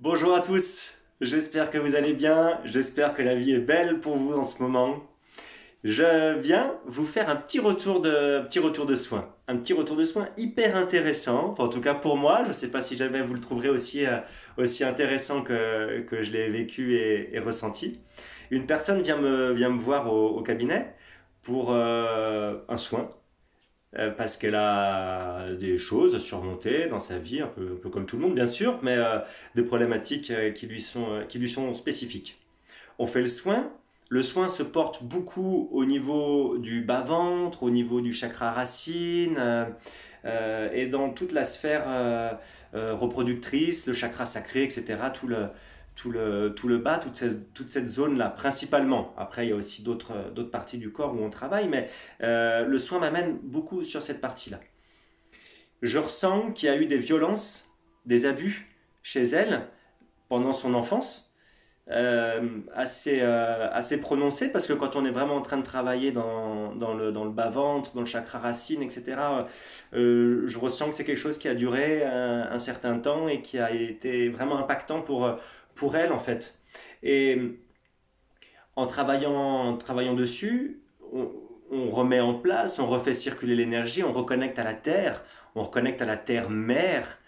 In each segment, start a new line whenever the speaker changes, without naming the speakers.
Bonjour à tous, j'espère que vous allez bien, j'espère que la vie est belle pour vous en ce moment. Je viens vous faire un petit retour de soins. Un petit retour de soins hyper intéressant, enfin, en tout cas pour moi, je ne sais pas si jamais vous le trouverez aussi intéressant que je l'ai vécu et ressenti. Une personne vient me voir au cabinet pour un soin parce qu'elle a des choses à surmonter dans sa vie, un peu comme tout le monde bien sûr, mais des problématiques qui lui sont spécifiques. On fait le soin se porte beaucoup au niveau du bas-ventre, au niveau du chakra racine, et dans toute la sphère reproductrice, le chakra sacré, etc., tout le bas, toute cette zone-là, principalement. Après, il y a aussi d'autres parties du corps où on travaille, mais le soin m'amène beaucoup sur cette partie-là. Je ressens qu'il y a eu des violences, des abus chez elle pendant son enfance, assez prononcées, parce que quand on est vraiment en train de travailler dans le bas-ventre, dans le chakra racine, etc., je ressens que c'est quelque chose qui a duré un certain temps et qui a été vraiment impactant pour elle, en fait. Et en travaillant dessus, on remet en place, on refait circuler l'énergie, on reconnecte à la terre, on reconnecte à la terre mère,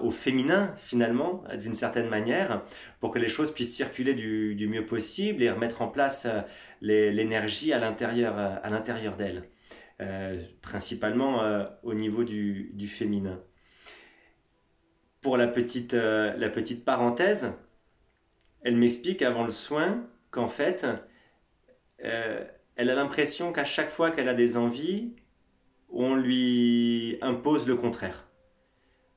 au féminin finalement, d'une certaine manière, pour que les choses puissent circuler du mieux possible et remettre en place l'énergie à l'intérieur d'elle, principalement au niveau du féminin. Pour la petite parenthèse, elle m'explique avant le soin qu'en fait, elle a l'impression qu'à chaque fois qu'elle a des envies, on lui impose le contraire.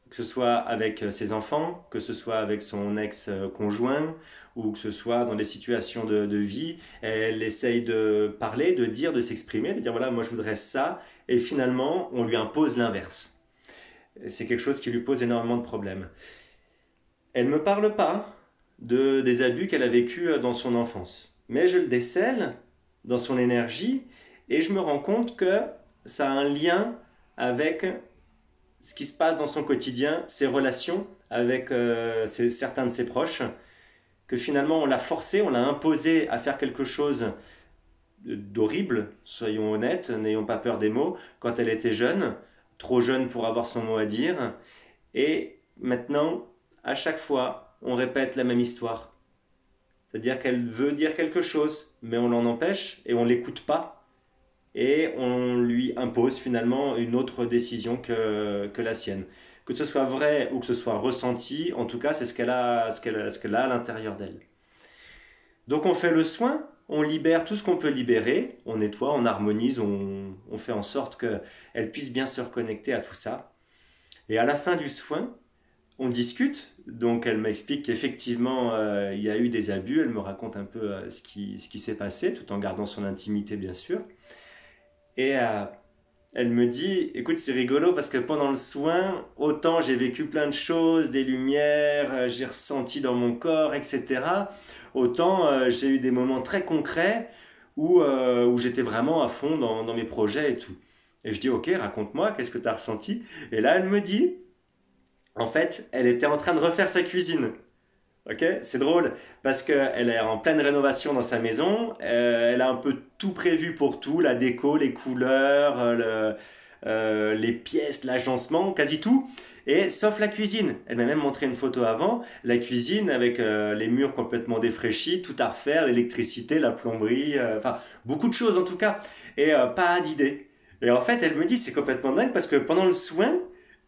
Que ce soit avec ses enfants, que ce soit avec son ex-conjoint, ou que ce soit dans des situations de vie, elle essaye de parler, de dire, de s'exprimer, de dire voilà, moi je voudrais ça, et finalement on lui impose l'inverse. C'est quelque chose qui lui pose énormément de problèmes. Elle ne me parle pas des abus qu'elle a vécus dans son enfance, mais je le décèle dans son énergie et je me rends compte que ça a un lien avec ce qui se passe dans son quotidien, ses relations avec certains de ses proches, que finalement on l'a forcé, on l'a imposé à faire quelque chose d'horrible, soyons honnêtes, n'ayons pas peur des mots, quand elle était jeune, trop jeune pour avoir son mot à dire, et maintenant, à chaque fois, on répète la même histoire. C'est-à-dire qu'elle veut dire quelque chose, mais on l'en empêche et on ne l'écoute pas, et on lui impose finalement une autre décision que la sienne. Que ce soit vrai ou que ce soit ressenti, en tout cas, c'est ce qu'elle a à l'intérieur d'elle. Donc on fait le soin, on libère tout ce qu'on peut libérer, on nettoie, on harmonise, on fait en sorte qu'elle puisse bien se reconnecter à tout ça. Et à la fin du soin, on discute, donc elle m'explique qu'effectivement il y a eu des abus, elle me raconte un peu ce qui s'est passé, tout en gardant son intimité bien sûr. Et elle me dit, écoute, c'est rigolo parce que pendant le soin, autant j'ai vécu plein de choses, des lumières, j'ai ressenti dans mon corps, etc. Autant j'ai eu des moments très concrets où j'étais vraiment à fond dans mes projets et tout. Et je dis, ok, raconte-moi, qu'est-ce que tu as ressenti? Et là, elle me dit, en fait, elle était en train de refaire sa cuisine. Ok, c'est drôle parce qu'elle est en pleine rénovation dans sa maison. Elle a un peu tout prévu pour tout, la déco, les couleurs, les pièces, l'agencement, quasi tout. Et sauf la cuisine. Elle m'a même montré une photo avant. La cuisine avec les murs complètement défraîchis, tout à refaire, l'électricité, la plomberie, enfin beaucoup de choses en tout cas. Et pas d'idée. Et en fait, elle me dit c'est complètement dingue parce que pendant le soin,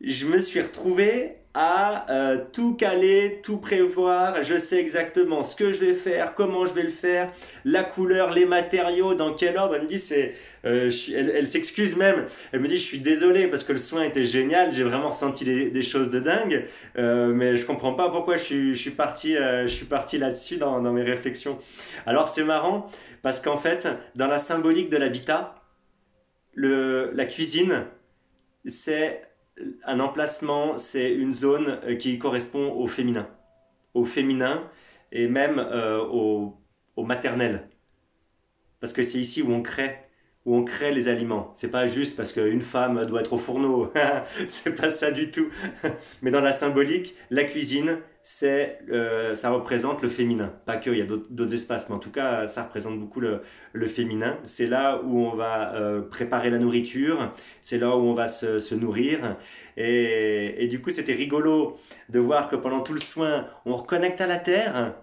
je me suis retrouvé à tout caler, tout prévoir. Je sais exactement ce que je vais faire, comment je vais le faire, la couleur, les matériaux, dans quel ordre. Elle me dit, elle s'excuse même. Elle me dit, je suis désolé parce que le soin était génial. J'ai vraiment ressenti des choses de dingue, mais je comprends pas pourquoi je suis parti là-dessus dans mes réflexions. Alors c'est marrant parce qu'en fait, dans la symbolique de l'habitat, la cuisine, c'est un emplacement, c'est une zone qui correspond au féminin et même au maternel. Parce que c'est ici où on crée, où on crée les aliments. C'est pas juste parce qu'une femme doit être au fourneau, c'est pas ça du tout. Mais dans la symbolique, la cuisine, ça représente le féminin. Pas que, il y a d'autres espaces, mais en tout cas, ça représente beaucoup le féminin. C'est là où on va préparer la nourriture, c'est là où on va se nourrir. Et du coup, c'était rigolo de voir que pendant tout le soin, on reconnecte à la terre.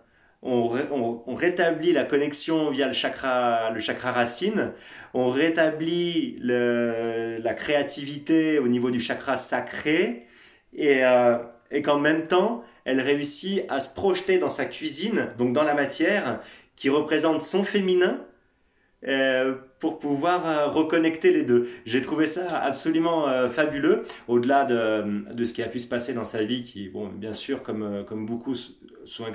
On rétablit la connexion via le chakra racine, on rétablit la créativité au niveau du chakra sacré, et, euh, et qu'en même temps, elle réussit à se projeter dans sa cuisine, donc dans la matière, qui représente son féminin, pour pouvoir reconnecter les deux. J'ai trouvé ça absolument fabuleux, au-delà de ce qui a pu se passer dans sa vie, qui, bon, bien sûr, comme beaucoup, sont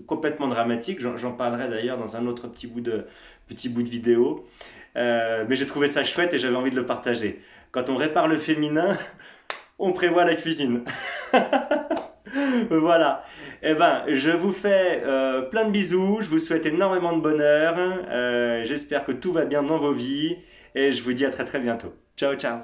complètement dramatiques. J'en parlerai d'ailleurs dans un autre petit bout de vidéo. Mais j'ai trouvé ça chouette et j'avais envie de le partager. Quand on répare le féminin, on prévoit la cuisine. Voilà. Eh ben, je vous fais plein de bisous. Je vous souhaite énormément de bonheur. J'espère que tout va bien dans vos vies. Et je vous dis à très très bientôt. Ciao, ciao.